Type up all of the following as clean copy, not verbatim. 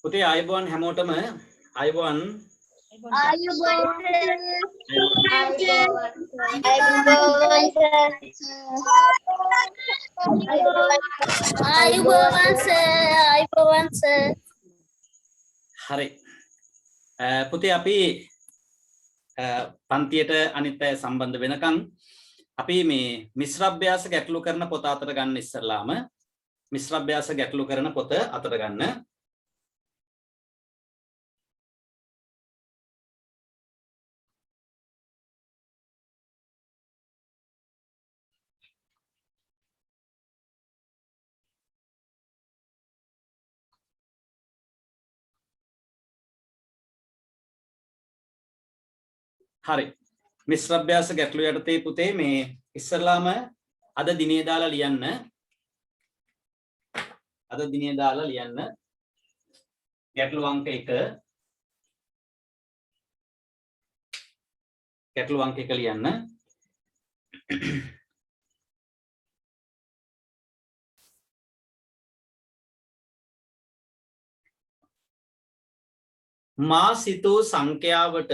පුතේ ආයුබෝවන් හැමෝටම ආයුබෝවන් හරි පුතේ අපි පන්තියට අනිත් අය සම්බන්ධ වෙනකන් අපි මේ මිශ්‍ර අභ්‍යාස ගැටලු කරන පොත අතර ගන්න ඉස්සරලාම මිශ්‍ර අභ්‍යාස ගැටලු කරන පොත අතර ගන්න හරි මිශ්‍ර අභ්‍යාස ගැටලු යටතේ පුතේ මේ ඉස්සරලාම අද දිනේ දාලා ලියන්න ගැටලු අංක 1 ලියන්න මා සිතූ සංඛ්‍යාවට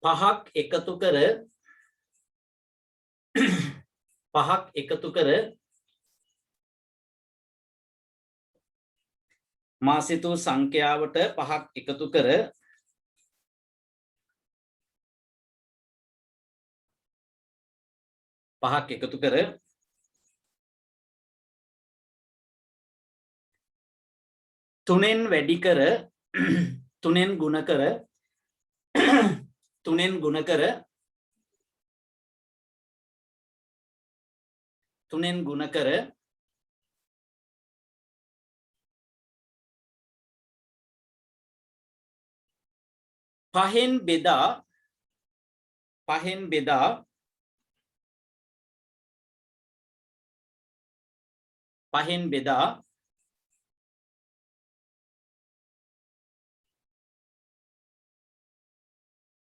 පහක් එකතු කර මා සිතූ සංඛ්‍යාවට පහක් එකතු කර තුනෙන් ගුණ කර පහෙන් බෙදා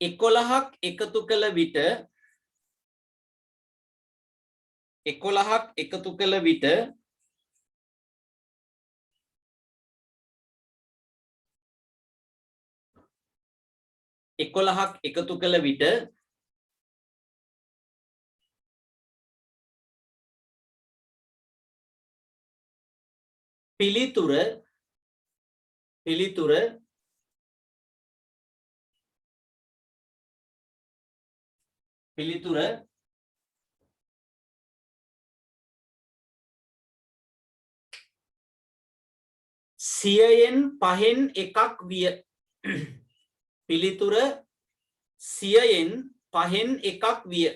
11ක් එකතු කළ විට 11ක් එකතු කළ විට පිළිතුර සියයෙන් පහෙන් එකක් විය. පිළිතුර සියයෙන් පහෙන් එකක් විය.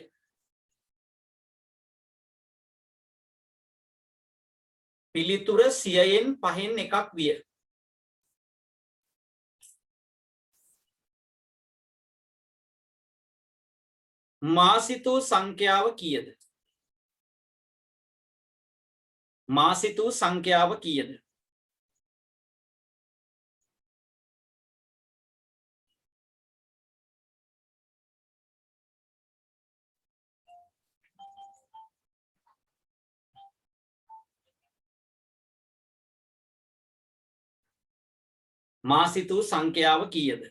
පිළිතුර සියයෙන් පහෙන් එකක් විය. මා සිතූ සංඛ්‍යාව කීයද? මා සිතූ සංඛ්‍යාව කීයද?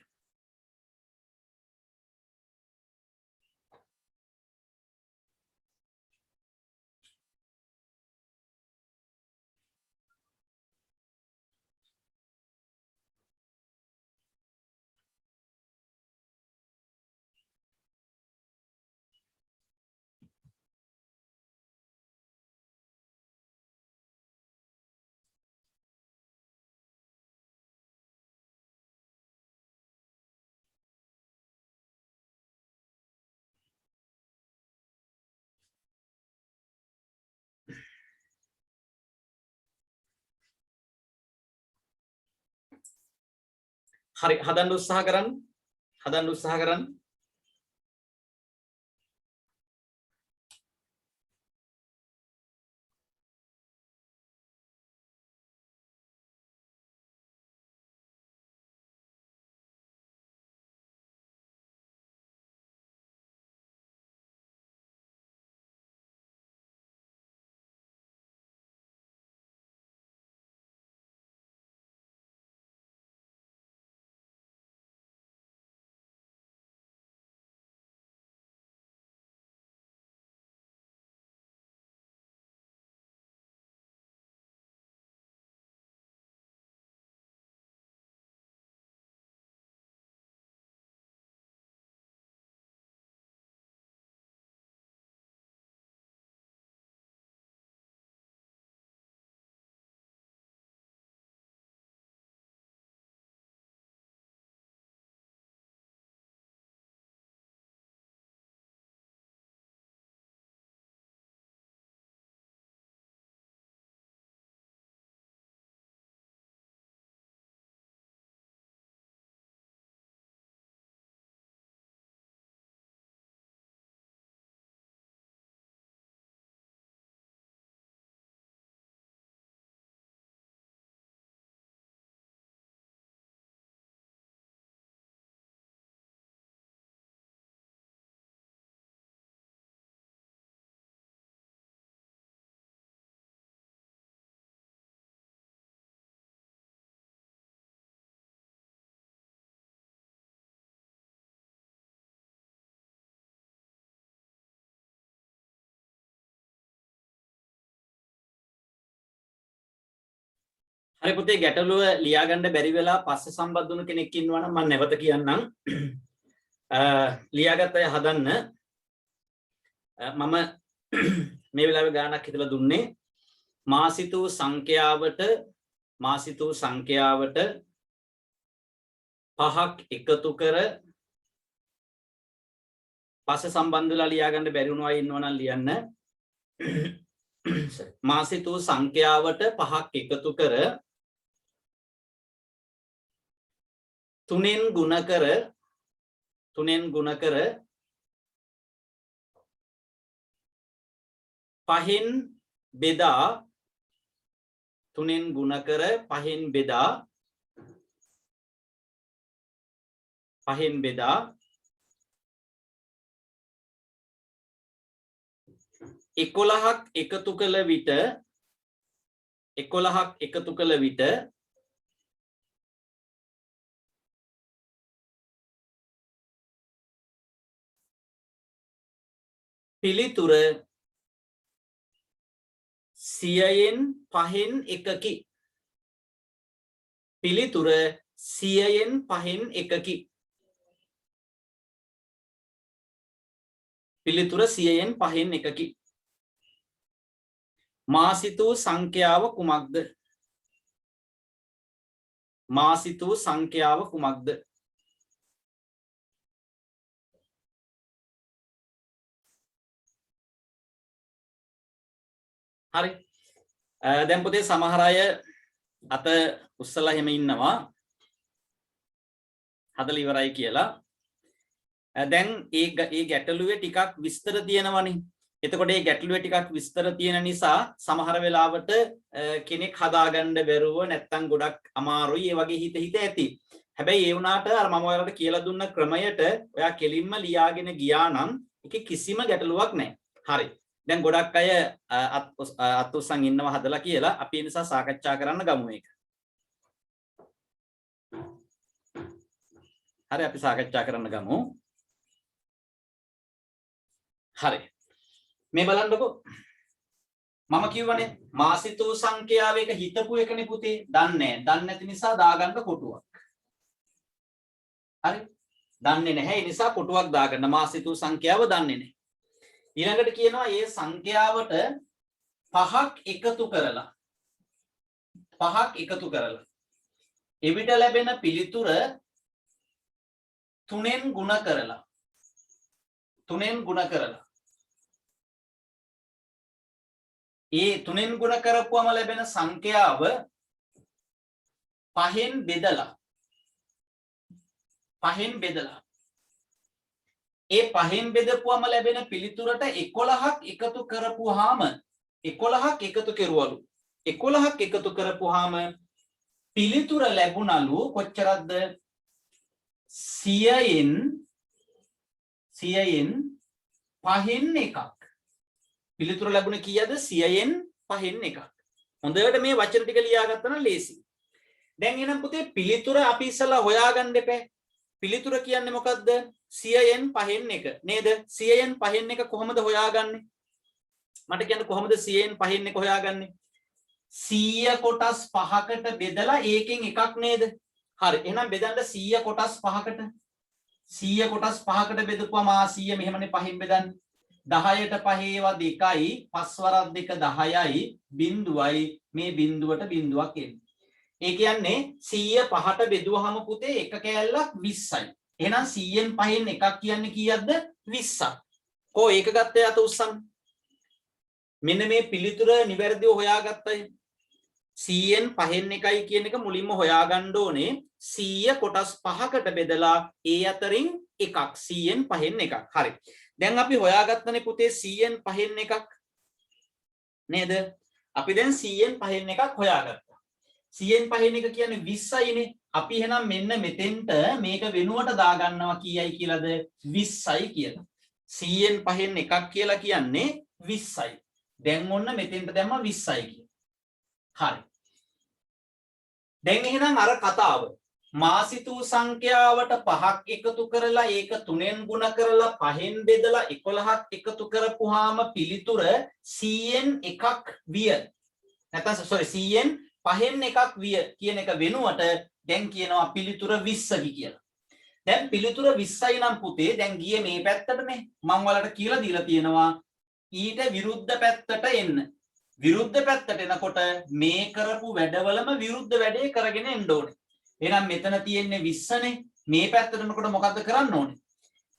හරි හදන්න උත්සාහ කරන්න. හරි පුතේ ගැටලුව ලියා ගන්න බැරි වෙලා පස්සේ සම්බන්ධ වුණ කෙනෙක් ඉන්නවා නම් මම නැවත කියන්නම්. ලියාගත්ත අය හදන්න. මම මේ වෙලාවේ ගානක් හිතලා දුන්නේ මාසිතූ සංඛ්‍යාවට 5ක් එකතු කර පස්සේ සම්බන්ධ වෙලා ලියා ගන්න බැරි වුණා ඉන්නවනම් ලියන්න. මාසිතූ සංඛ්‍යාවට 5ක් එකතු කර 3න් ගුණ කර 5න් බෙදා 3න් ගුණ කර 5න් බෙදා 11ක් එකතු කළ විට පිළිතුර 100න් 5න් එකකි. පිළිතුර 100න් 5න් එකකි. පිළිතුර 100න් 5න් එකකි. මාසිතූ සංඛ්‍යාව කුමක්ද? මාසිතූ සංඛ්‍යාව කුමක්ද? හරි. දැන් පුතේ සමහර අය අත උස්සලා එහෙම ඉන්නවා. හදලා ඉවරයි කියලා. දැන් ඒ ගැටලුවේ ටිකක් විස්තර තියෙනවනේ. එතකොට මේ ගැටලුවේ ටිකක් විස්තර තියෙන නිසා සමහර වෙලාවට කෙනෙක් හදාගන්න බැරුව නැත්තම් ගොඩක් අමාරුයි ඒ වගේ හිත ඇති. හැබැයි ඒ වුණාට අර මම ඔයාලට කියලා දුන්න ක්‍රමයට ඔයා කෙලින්ම ලියාගෙන ගියා නම් ඒකේ කිසිම ගැටලුවක් නැහැ. හරි. දැන් ගොඩක් අය අත් උස්සන් ඉන්නවා හදලා කියලා අපි ඒ නිසා සාකච්ඡා කරන්න ගමු මේක. හරි අපි සාකච්ඡා කරන්න ගමු. හරි. මේ බලන්නකෝ. මම කියවනේ මාසිතූ සංඛ්‍යාව එක හිතපු එකනේ පුතේ. දන්නේ නැති නිසා දාගන්න කොටුවක්. හරි. දන්නේ නැහැ ඒ නිසා කොටුවක් දාගන්න. මාසිතූ සංඛ්‍යාව දන්නේ නැහැ. ඊළඟට කියනවා මේ සංඛ්‍යාවට 5ක් එකතු කරලා එවිට ලැබෙන පිළිතුර 3න් ගුණ කරලා ඒ 3න් ගුණ කරපුවම ලැබෙන සංඛ්‍යාව 5න් බෙදලා ඒ 5න් බෙදපුවම ලැබෙන පිළිතුරට 11ක් එකතු කරපුවාම 11ක් එකතු කරපුවාම පිළිතුර ලැබුණලු කොච්චරද? 100න් 5න් එකක්. පිළිතුර ලැබුණ කීයද? 100න් 5න් එකක්. හොඳට මේ වචන ටික ලියාගත්තා නම් ලේසි. දැන් එහෙනම් පුතේ පිළිතුර අපි ඉස්සලා හොයාගන්න එපා. පිළිතුර කියන්නේ මොකද්ද? 100න් 5න් එක නේද? 100න් 5න් එක කොහොමද හොයාගන්නේ? මට කියන්න කොහොමද 100න් 5න් එක හොයාගන්නේ? 100 කොටස් 5කට බෙදලා ඒකෙන් එකක් නේද? හරි. එහෙනම් බෙදන්න 100 කොටස් 5කට. 100 කොටස් 5කට බෙදපුවම 100 මෙහෙමනේ 5න් බෙදන්නේ. 10ට 5 ඒවා 2යි 5 වරක් 2 10යි බිඳුවයි මේ බිඳුවට බිඳුවක් එන්නේ. ඒ කියන්නේ 100 5ට බෙදුවහම පුතේ එක කෑල්ලක් 20යි. එහෙනම් 100න් 5න් එකක් කියන්නේ කීයක්ද? 20ක්. කො ඒක ගත්තේ අත උස්සන්න. මෙන්න මේ පිළිතුර නිවැරදිව හොයාගත්තයි. 100න් 5න් එකයි කියන එක මුලින්ම හොයාගන්න ඕනේ. 100 කොටස් 5කට බෙදලා ඒ අතරින් එකක් 100න් 5න් එකක්. හරි. දැන් අපි හොයාගත්තනේ පුතේ 100න් 5න් එකක් නේද? අපි දැන් 100න් 5න් එකක් හොයාගත්තා. 100න් 5න් එක කියන්නේ 20යිනේ. අපි එහෙනම් මෙන්න මෙතෙන්ට මේක වෙනුවට දාගන්නවා කීයයි කියලාද? 20යි කියලා. 100න් 5න් එකක් කියලා කියන්නේ 20යි. දැන් ඔන්න මෙතෙන්ට දැම්ම 20යි කියලා. හරි. දැන් එහෙනම් අර කතාව මාසිතූ සංඛ්‍යාවට 5ක් එකතු කරලා ඒක 3ෙන් ගුණ කරලා 5ෙන් බෙදලා 11ක් එකතු කරපුවාම පිළිතුර 100න් එකක් විය. නැත්නම් 100න් පහෙන් එකක් විය කියන එක වෙනුවට දැන් කියනවා පිළිතුර 20කි කියලා. දැන් පිළිතුර 20යි නම් පුතේ දැන් ගියේ මේ පැත්තටනේ. මම ඔයාලට කියලා දීලා තියෙනවා ඊට විරුද්ධ පැත්තට එන්න. විරුද්ධ පැත්තට එනකොට මේ කරපු වැඩවලම විරුද්ධ වැඩේ කරගෙන එන්න ඕනේ. එහෙනම් මෙතන තියෙන්නේ 20නේ. මේ පැත්තට එනකොට මොකද්ද කරන්න ඕනේ?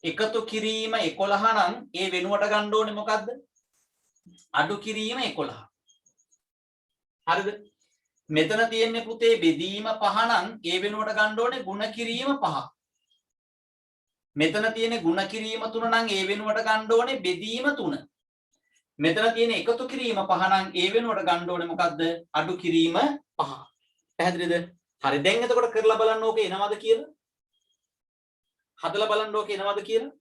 එකතු කිරීම 11 නම් ඒ වෙනුවට ගන්න ඕනේ මොකද්ද? අඩු කිරීම 11. හරිද? මෙතන තියෙන්නේ පුතේ බෙදීම 5 නම් ඒ වෙනුවට ගන්න ඕනේ ಗುಣ කිරීම 5. මෙතන තියෙන්නේ ಗುಣ කිරීම 3 නම් ඒ වෙනුවට ගන්න ඕනේ බෙදීම 3. මෙතන තියෙන්නේ එකතු කිරීම 5 නම් ඒ වෙනුවට ගන්න ඕනේ මොකද්ද? අඩු කිරීම 5. පැහැදිලිද? හරි දැන් එතකොට කරලා බලන්න ඕකේ එනවද කියලා? හදලා බලන්න ඕකේ එනවද කියලා?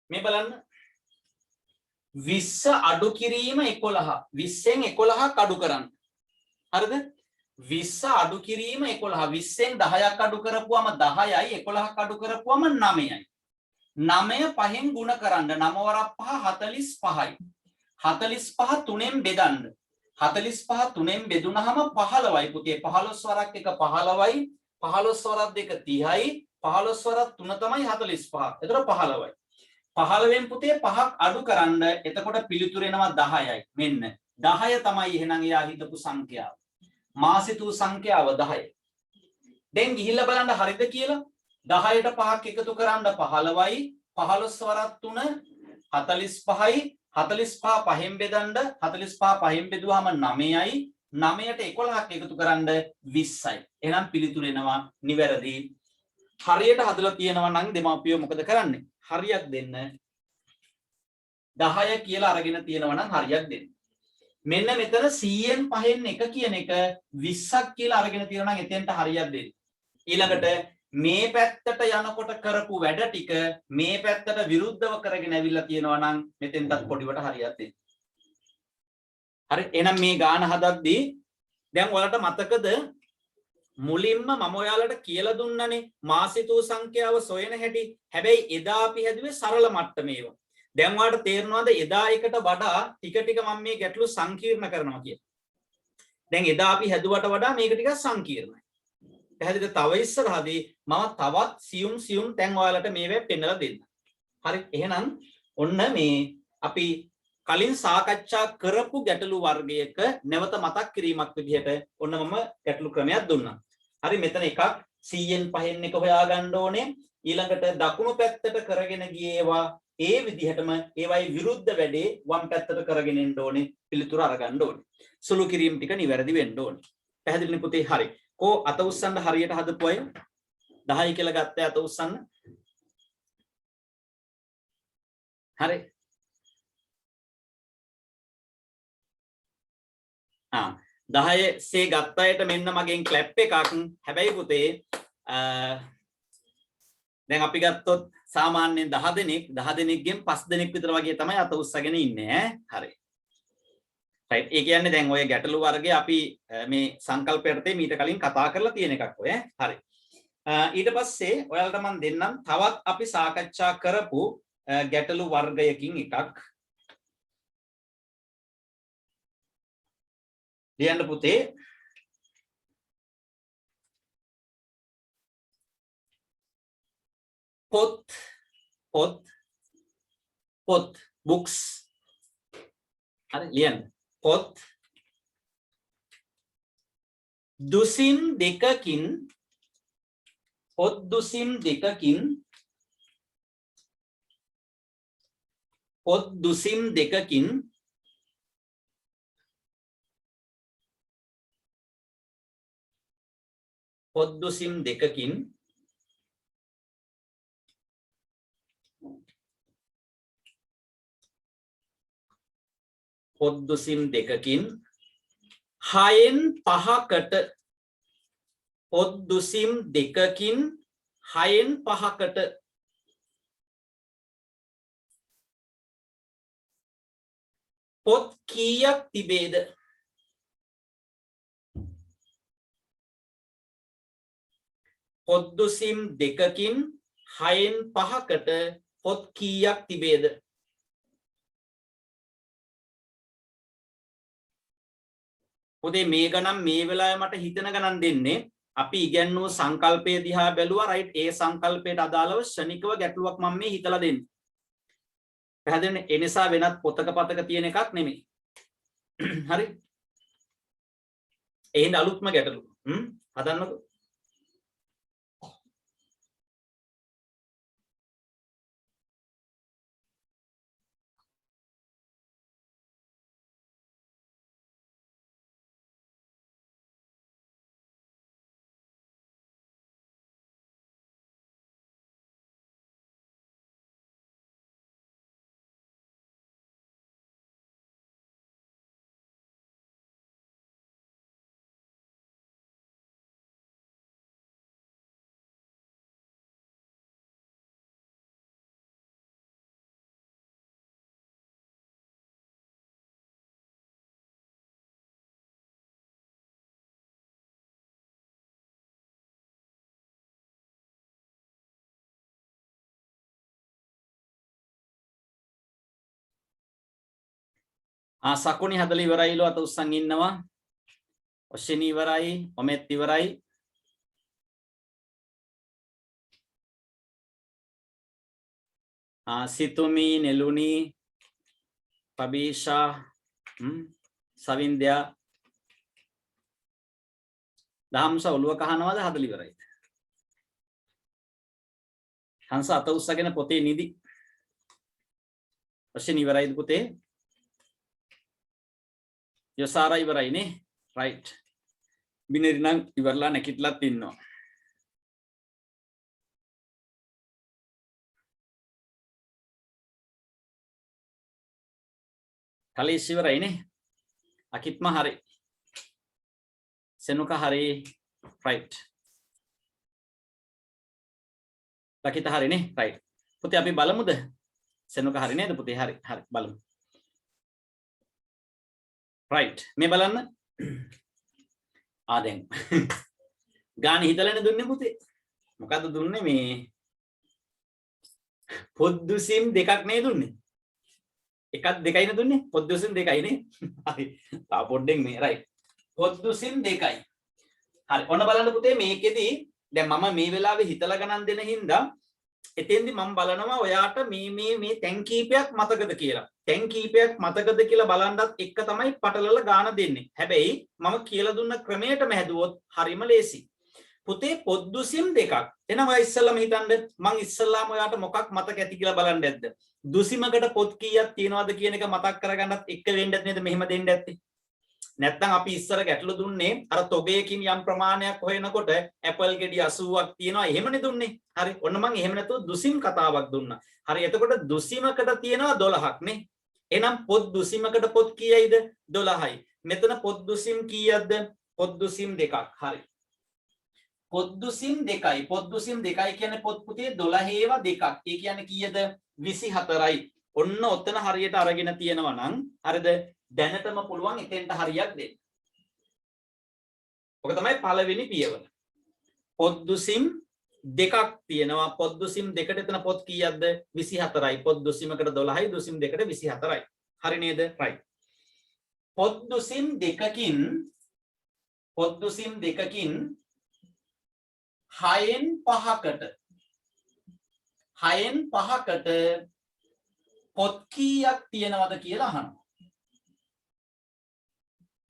මේ බලන්න 20 අඩු කිරීම 11 20න් 11ක් අඩු කරන්න. හරිද? 20 අඩු කිරීම 11 20න් 10ක් අඩු කරපුවම 10යි 11ක් අඩු කරපුවම 9යි. 9 පහෙන් ගුණ කරන්න 9 වරක් 5 45යි. 45 3ෙන් බෙදන්න. 45 3ෙන් බෙදුනහම 15යි පුතේ. 15 වරක් 1 15යි. 15 වරක් 2 30යි. 15 වරක් 3 තමයි 45. එතකොට 15යි. 15න් පුතේ 5ක් අඩු කරන්න. එතකොට පිළිතුර එනවා 10යි. මෙන්න 10 තමයි එහෙනම් එයා හිතපු සංඛ්‍යාව. මාසිතු සංඛ්‍යාව 10. දැන් ගිහිල්ලා බලන්න හරිද කියලා. 10ට 5ක් එකතු කරන්න 15යි. 15 වරක් 3 45යි. 45 පහෙන් බෙදන්න 45 පහෙන් බෙදුවාම 9යි. 9ට 11ක් එකතු කරන්න 20යි. එහෙනම් පිළිතුර එනවා නිවැරදි. හරියට හදලා තියෙනවා නම් දෙමාපියෝ මොකද කරන්නේ? හරියක් දෙන්න 10 කියලා අරගෙන තියෙනවා නම් හරියක් දෙන්න. මෙන්න මෙතන 100න් පහෙන් එක කියන එක 20ක් කියලා අරගෙන තියෙනවා නම් එතෙන්ට හරියක් දෙන්න. ඊළඟට මේ පැත්තට යනකොට කරපු වැඩ ටික මේ පැත්තට විරුද්ධව කරගෙන ඇවිල්ලා තියෙනවා නම් මෙතෙන්ටත් පොඩිවට හරියක් දෙන්න. හරි එහෙනම් මේ ගාන හදද්දී දැන් ඔයාලට මතකද මුලින්ම මම ඔයාලට කියලා දුන්නනේ මාසිතෝ සංඛ්‍යාව සොයන හැටි. හැබැයි එදා අපි හැදුවේ සරල මට්ටමේව. දැන් ඔයාලට තේරෙනවද එදා එකට වඩා ටික ටික මම මේ ගැටලු සංකීර්ණ කරනවා කියලා. දැන් එදා අපි හැදුවට වඩා මේක ටිකක් සංකීර්ණයි. පැහැදිලිද? තව ඉස්සරහදී මම තවත් සියුම් තැන් ඔයාලට මේවා පෙන්නලා දෙන්න. හරි එහෙනම් ඔන්න මේ අපි කලින් සාකච්ඡා කරපු ගැටලු වර්ගයක නැවත මතක් කිරීමක් විදිහට ඔන්න මම ගැටලු ක්‍රමයක් දුන්නා. හරි මෙතන එකක් 100න් පහෙන් එක හොයාගන්න ඕනේ. ඊළඟට දකුණු පැත්තට කරගෙන ගියේවා ඒ විදිහටම ඒවයි විරුද්ධ වැඩේ වම් පැත්තට කරගෙන එන්න ඕනේ. පිළිතුර අරගන්න ඕනේ. සුළු කිරීම ටික නිවැරදි වෙන්න ඕනේ. පැහැදිලිනේ පුතේ? හරි. කෝ අත උස්සන්න හරියට හදපු අය 10 කියලා ගත්තේ අත උස්සන්න. හරි. 10 සේ ගත්ත අයට මෙන්න මගෙන් ක්ලැප් එකක්. හැබැයි පුතේ දැන් අපි ගත්තොත් සාමාන්‍යයෙන් 10 දෙනෙක්ගෙන් 5 දෙනෙක් විතර වගේ තමයි අත උස්සගෙන ඉන්නේ හරි. රයිට්. ඒ කියන්නේ දැන් ඔය ගැටලු වර්ගය අපි මේ සංකල්පයටතේ මීට කලින් කතා කරලා තියෙන එකක් ඔය. හරි. ඊට පස්සේ ඔයාලට මම දෙන්නම් තවත් අපි සාකච්ඡා කරපු ගැටලු වර්ගයකින් එකක්. ලියන්න පුතේ. පොත් books. හරි ලියන්න. පොත් දුසින් දෙකකින් පොත් දුසින් දෙකකින් පොත් දුසින් දෙකකින් පොත් දුසින් දෙකකින් පොත් දුසින් දෙකකින් 6න් 5කට පොත් දුසිම් දෙකකින් 6න් 5කට පොත් කීයක් තිබේද? පොත් දුසිම් දෙකකින් 6න් 5කට පොත් කීයක් තිබේද? පොතේ මේ ගණන් මේ වෙලාවේ මට හිතන ගණන් දෙන්නේ අපි ඉගෙනුව සංකල්පය දිහා බැලුවා රයිට් ඒ සංකල්පයට අදාළව ශනිකව ගැටලුවක් මම මේ හිතලා දෙන්නේ. පැහැදිලිනේ? ඒ නිසා වෙනත් පොතක පතක තියෙන එකක් නෙමෙයි. හරි? එහෙනම් අලුත්ම ගැටලුව. හදන්නකෝ. සකුණි හදලා ඉවරයිලු අත උස්සන් ඉන්නවා. ඔෂෙනි ඉවරයි, ඔමෙත් ඉවරයි. සිතුමි, නෙළුනි, පබීෂා, සවින්ද්‍යා දහම්ස ඔළුව කහනවාද හදලා ඉවරයි. හංස අත උස්සගෙන පොතේ නිදි. ඔෂෙනි ඉවරයිද පුතේ? යසාරා ඉවරයිනේ. රයිට්. බිනරි නම් ඉවරලා නැකිట్లත් ඉන්නවා. කලීෂ් ඉවරයිනේ. අකිත්ම හරි. සෙනුක හරි. රයිට්. ලකිත හරිනේ. රයිට්. පුතේ අපි බලමුද? සෙනුක හරි නේද පුතේ? හරි. හරි බලමු. රයිට්. මේ බලන්න. දැන් ගාන හිතලානේ දුන්නේ පුතේ. මොකද්ද දුන්නේ මේ පොත් දුසිම් දෙකක් නේ දුන්නේ. එකක් දෙකයිනේ දුන්නේ. පොත් දුසිම් දෙකයිනේ. හරි. තා පොඩ්ඩෙන් මේ රයිට්. පොත් දුසිම් දෙකයි. හරි. ඔන්න බලන්න පුතේ මේකෙදි දැන් මම මේ වෙලාවේ හිතලා ගණන් දෙන හින්දා එතෙන්දි මම බලනවා ඔයාට මේ තැන් කීපයක් මතකද කියලා. තැන් කීපයක් මතකද කියලා බලන්නත් එක තමයි පටලලා ගාන දෙන්නේ. හැබැයි මම කියලා දුන්න ක්‍රමයටම හැදුවොත් හරිම ලේසි. පුතේ පොත් දුසිම් දෙකක්. එහෙනම් ඔයා ඉස්සෙල්ලාම හිතන්න මම ඉස්සෙල්ලාම ඔයාට මොකක් මතක ඇති කියලා බලන්න ඇද්ද? දුසිමකට පොත් කීයක් තියෙනවද කියන එක මතක් කරගන්නත් එක්ක වෙන්නත් නේද මෙහෙම දෙන්න ඇත්තේ. නැත්තම් අපි ඉස්සර ගැටලු දුන්නේ අර තොගයකින් යම් ප්‍රමාණයක් හොයනකොට ඇපල් ගෙඩි 80ක් තියෙනවා එහෙමනේ දුන්නේ. හරි. ඔන්න මම එහෙම නැතුව දුසිම් කතාවක් දුන්නා. හරි. එතකොට දුසිමකට තියෙනවා 12ක් නේ. එහෙනම් පොත් දුසිමකට පොත් කීයයිද? 12යි. මෙතන පොත් දුසිම් කීයක්ද? පොත් දුසිම් දෙකක්. හරි. පොත් දුසිම් දෙකයි. පොත් දුසිම් දෙකයි කියන්නේ පොත් පුතේ 12 ඒවා දෙකක්. ඒ කියන්නේ කීයද? 24යි. ඔන්න ඔතන හරියට අරගෙන තියෙනවා නම් හරිද? දැනටම පුළුවන් එතෙන්ට හරියක් දෙන්න. ඔක තමයි පළවෙනි පියවර. පොත් දුසිම් දෙකක් තියෙනවා. පොත් දුසිම් දෙකට එතන පොත් කීයක්ද? 24යි. පොත් දුසිමකට 12යි, දුසිම් දෙකට 24යි. හරි නේද? රයිට්. පොත් දුසිම් දෙකකින් 6න් 5කට පොත් කීයක් තියෙනවද කියලා අහනවා.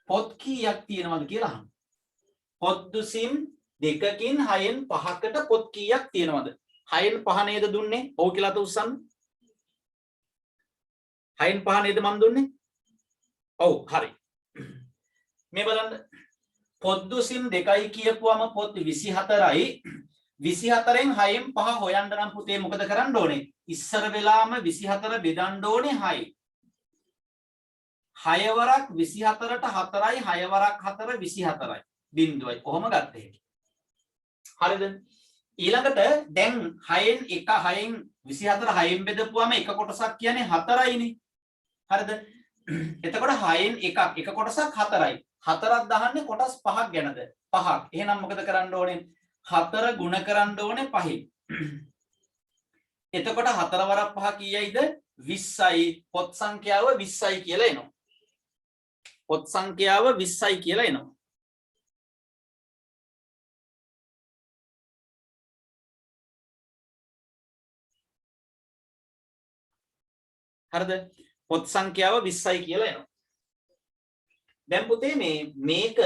පොත් කීයක් තියෙනවද කියලා අහනවා. පොත් දුසිම් දෙකකින් 6න් 5කට පොත් කීයක් තියෙනවද? 6න් 5 නේද දුන්නේ? ඔව් කියලා අත උස්සන්න. 6න් 5 නේද මම දුන්නේ? ඔව් හරි. මේ බලන්න. පොත් දුසිම් දෙකයි කියපුවම පොත් 24යි. 24න් 6න් 5 හොයන්න නම් පුතේ මොකද කරන්න ඕනේ? ඉස්සර වෙලාම 24 බෙදන්න ඕනේ 6යි. 6 වරක් 24ට 4යි 6 වරක් 4 24යි. බිඳුවයි. කොහොම ගත්තේ? හරිද? ඊළඟට දැන් 6න් 1 6න් 24 6න් බෙදපුවාම එක කොටසක් කියන්නේ 4යිනේ. හරිද? එතකොට 6න් එකක් එක කොටසක් 4යි. 4ක් දහන්නේ කොටස් 5ක් ගැනද? 5ක්. එහෙනම් මොකද කරන්න ඕනේ? 4 ගුණ කරන්න ඕනේ 5න්. එතකොට 4 වරක් 5 කීයයිද? 20යි. පොත් සංඛ්‍යාව 20යි කියලා එනවා. පොත් සංඛ්‍යාව 20යි කියලා එනවා. හරිද? පොත් සංඛ්‍යාව 20යි කියලා එනවා. දැන් පුතේ මේක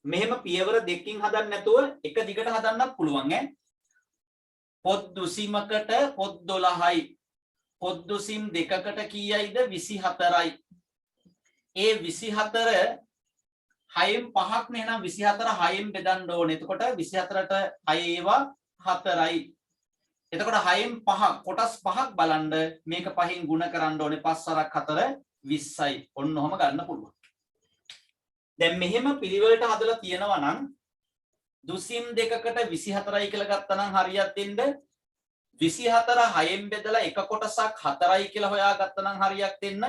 මෙහෙම පියවර දෙකකින් හදන්න නැතුව එක දිගට හදන්නත් පුළුවන් ඈ. පොත් දුසිමකට පොත් 12යි. පොත් දුසිම් දෙකකට කීයයිද? 24යි. ඒ 24 6න් 5ක් නේ. එහෙනම් 24 6න් බෙදන්න ඕනේ. එතකොට 24ට 6 ඒවා 4යි. එතකොට 6න් 5 කොටස් 5ක් බලන්න මේක 5න් ගුණ කරන්න ඕනේ. 5 වරක් 4 20යි. ඔන්න ඔහම ගන්න පුළුවන්. දැන් මෙහෙම පිළිවෙලට හදලා තියෙනවා නම් දුසිම් දෙකකට 24යි කියලා ගත්තා නම් හරියක් දෙන්න. 24 6න් බෙදලා එක කොටසක් 4යි කියලා හොයාගත්තා නම් හරියක් දෙන්න.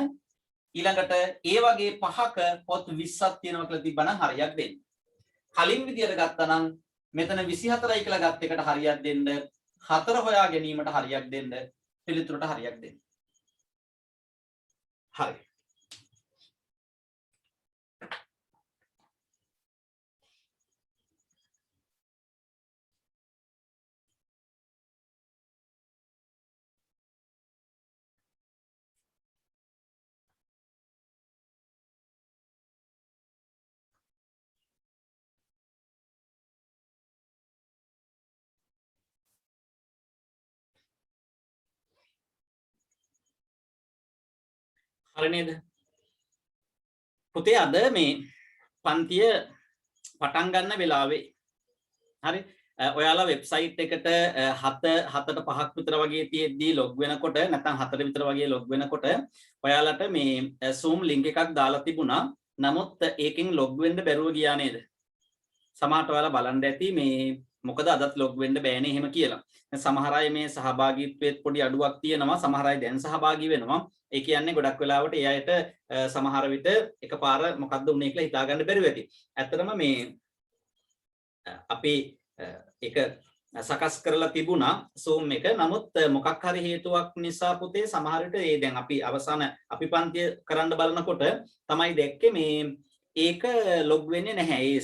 ඊළඟට ඒ වගේ පහක පොත් 20ක් තියෙනවා කියලා තිබ්බනම් හරියක් දෙන්න. කලින් විදියට ගත්තා නම් මෙතන 24යි කියලා ගත් එකට හරියක් දෙන්න. 4 හොයා ගැනීමට හරියක් දෙන්න. පිළිතුරට හරියක් දෙන්න. හරි. හරි නේද? පුතේ අද මේ පන්තිය පටන් ගන්න වෙලාවේ හරි ඔයාලා වෙබ්සයිට් එකට 7ට 5ක් විතර වගේ තියෙද්දී ලොග් වෙනකොට නැත්නම් 4ට විතර වගේ ලොග් වෙනකොට ඔයාලට මේ Zoom link එකක් දාලා තිබුණා. නමුත් ඒකෙන් ලොග් වෙන්න බැරුව ගියා නේද? සමහරට ඔයාලා බලන්න ඇති මේ මොකද අදත් ලොග් වෙන්න බෑනේ එහෙම කියලා. සමහර අය මේ සහභාගීත්වයේ පොඩි අඩුවක් තියෙනවා. සමහර අය දැන් සහභාගී වෙනවා. ඒ කියන්නේ ගොඩක් වෙලාවට ඒ අයට සමහර විට එකපාර මොකද්ද උනේ කියලා හිතා ගන්න බැරුව ඇති. ඇත්තටම මේ අපි ඒක සකස් කරලා තිබුණා Zoom එක. නමුත් මොකක් හරි හේතුවක් නිසා පුතේ සමහර විට ඒ දැන් අපි අවසාන අපි පන්තිය කරන්න බලනකොට තමයි දැක්කේ මේ ඒක ලොග් වෙන්නේ නැහැ.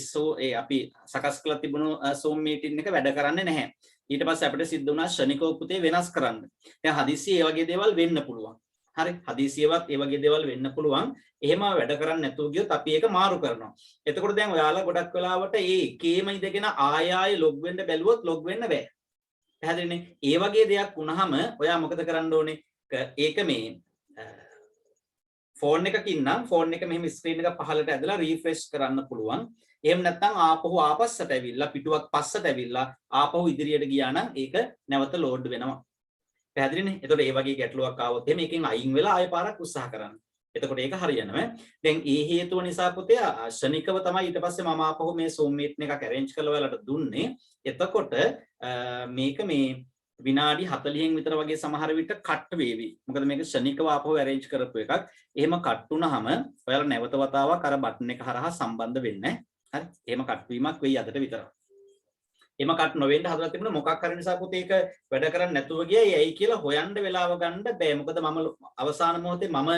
ඒ අපි සකස් කරලා තිබුණු Zoom meeting එක වැඩ කරන්නේ නැහැ. ඊට පස්සේ අපිට සිද්ධ වුණා ශනිකව පුතේ වෙනස් කරන්න. දැන් හදිස්සියේ ඒ වගේ දේවල් වෙන්න පුළුවන්. හරි හදිසියවත් ඒ වගේ දේවල් වෙන්න පුළුවන්. එහෙම වැඩ කරන්නේ නැතුව ගියොත් අපි ඒක මාරු කරනවා. එතකොට දැන් ඔයාලා ගොඩක් වෙලාවට ඒ කේම ඉඳගෙන ආයෙ ලොග් වෙන්න බැලුවොත් ලොග් වෙන්න බෑ. පැහැදිලිනේ? ඒ වගේ දෙයක් වුණාම ඔයා මොකද කරන්න ඕනේ? ඒක මේ ෆෝන් එකකින් නම් ෆෝන් එක මෙහෙම ස්ක්‍රීන් එක පහළට ඇදලා රීෆ්‍රෙෂ් කරන්න පුළුවන්. එහෙම නැත්නම් ආපහු ආපස්සට ඇවිල්ලා පිටුවක් පස්සට ඇවිල්ලා ආපහු ඉදිරියට ගියා නම් ඒක නැවත ලෝඩ් වෙනවා. පැහැදිලිනේ? එතකොට මේ වගේ ගැටලුවක් ආවොත් එහෙම එකෙන් අයින් වෙලා ආයෙ පාරක් උත්සාහ කරන්න. එතකොට ඒක හරියනවා. දැන් ඒ හේතුව නිසා පුතේ ශනිකව තමයි ඊට පස්සේ මම ආපහු මේ Zoom meeting එකක් arrange කරලා ඔයාලට දුන්නේ. එතකොට මේක මේ විනාඩි 40න් විතර වගේ සමහර විට කට් වේවි. මොකද මේක ශනිකව ආපහු arrange කරපු එකක්. එහෙම කට් වුණාම ඔයාලා නැවත වතාවක් අර බටන් එක හරහා සම්බන්ධ වෙන්නේ. හරි? එහෙම කට් වීමක් වෙයි අදට විතරක්. එම කට් නොවෙන්න හදලා තිබුණා මොකක් හරි නිසා පුතේ ඒක වැඩ කරන්නේ නැතුව ගියා. ඒයි කියලා හොයන්න වෙලාව ගන්න බෑ. මොකද මම අවසාන මොහොතේ මම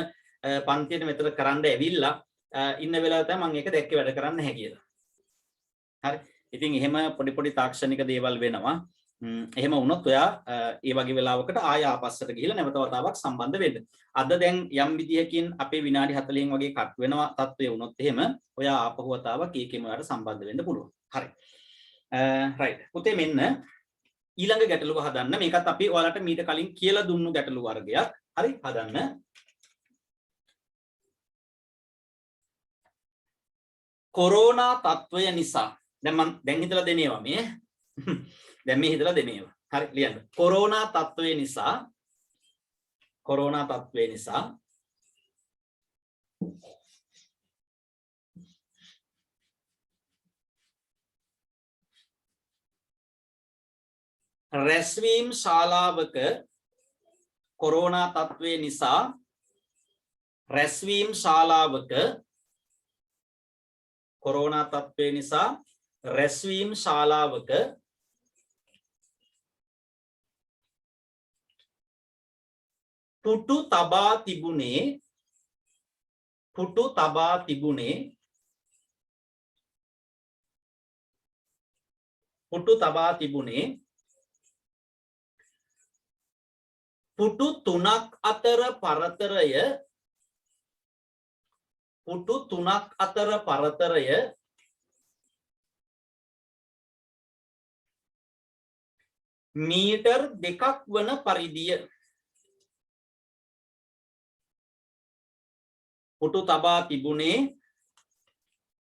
පන්තියට මෙතන කරන්න ඇවිල්ලා ඉන්න වෙලාව තමයි මම ඒක දැක්කේ වැඩ කරන්න නැහැ කියලා. හරි. ඉතින් එහෙම පොඩි පොඩි තාක්ෂණික දේවල් වෙනවා. එහෙම වුණොත් ඔයා ඒ වගේ වෙලාවකට ආය ආපස්සට ගිහිල්ලා නැවත වතාවක් සම්බන්ධ වෙන්න. අද දැන් යම් විදියකින් අපේ විනාඩි 40න් වගේ කට් වෙනවා තත්ත්වය වුණොත් එහෙම ඔයා ආපහු වතාවක් ඒකෙම ඔයාලට සම්බන්ධ වෙන්න පුළුවන්. හරි. රයිට් පුතේ මෙන්න ඊළඟ ගැටලුව හදන්න. මේකත් අපි ඔයාලට මීට කලින් කියලා දුන්නු ගැටලු වර්ගයක්. හරි හදන්න. කොරෝනා තත්වය නිසා දැන් හිතලා දෙනේවා මේ. දැන් මේ හිතලා දෙනේවා. හරි ලියන්න. කොරෝනා තත්වය නිසා රැස්වීම් ශාලාවක කොරෝනා තත්ත්වය නිසා රැස්වීම් ශාලාවක කොරෝනා තත්ත්වය නිසා රැස්වීම් ශාලාවක පුටු තබා තිබුණේ පුටු තුනක් අතර පරතරය මීටර් 2ක් වන පරිදිය. පුටු තබා තිබුණේ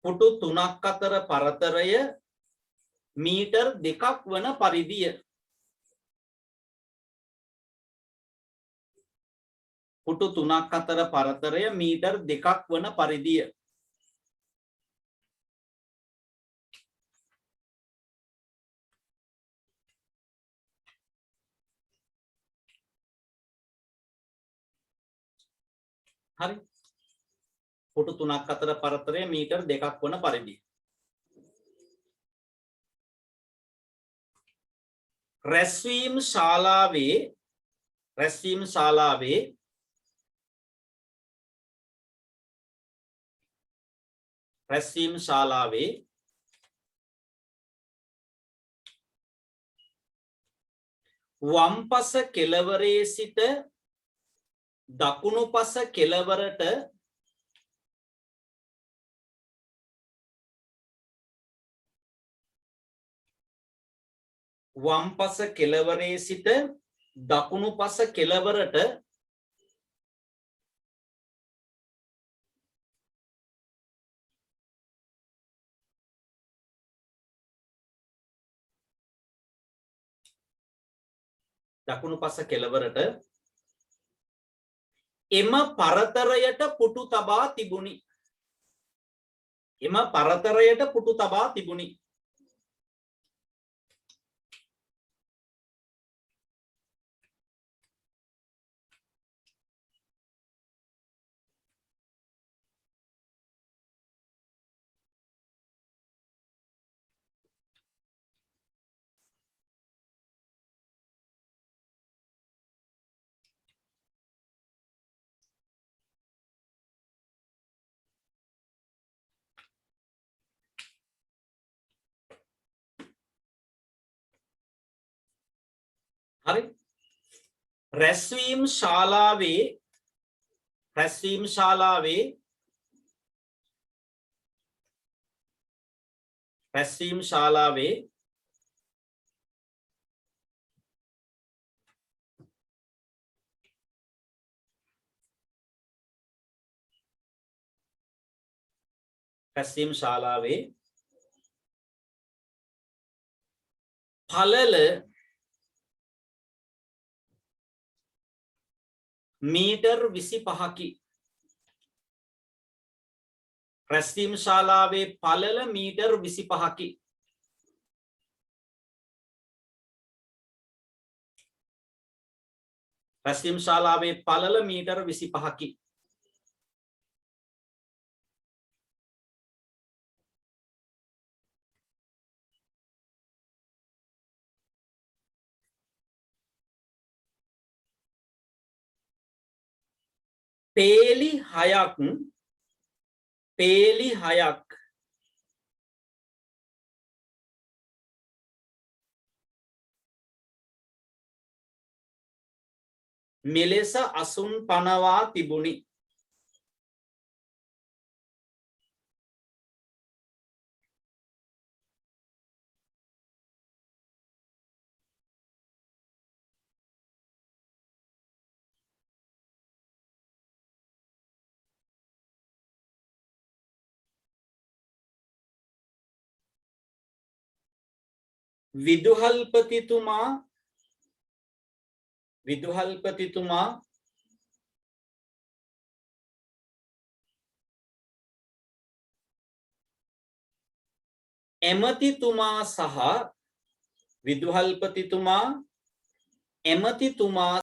පුටු තුනක් අතර පරතරය මීටර් 2ක් වන පරිදිය. පුටු තුනක් අතර පරතරය මීටර් 2ක් වන පරිදිය. හරි. පුටු තුනක් අතර පරතරය මීටර් 2ක් වන පරිදිය. රැස්වීම් ශාලාවේ වම්පස කෙළවරේ සිට දකුණු පස කෙළවරට එම පරතරයට පුටු තබා තිබුණි. හරි. රැස්වීම් ශාලාවේ පළල මීටර් 25කි. රැස්වීම් ශාලාවේ පළල මීටර් 25කි. රැස්වීම් ශාලාවේ පළල මීටර් 25කි. පේලි 6ක් මෙලෙස අසුන් පනවා තිබුණි. විදුහල්පතිතුමා ඇමතිතුමා සහ විදුහල්පතිතුමා, එමතිතුමා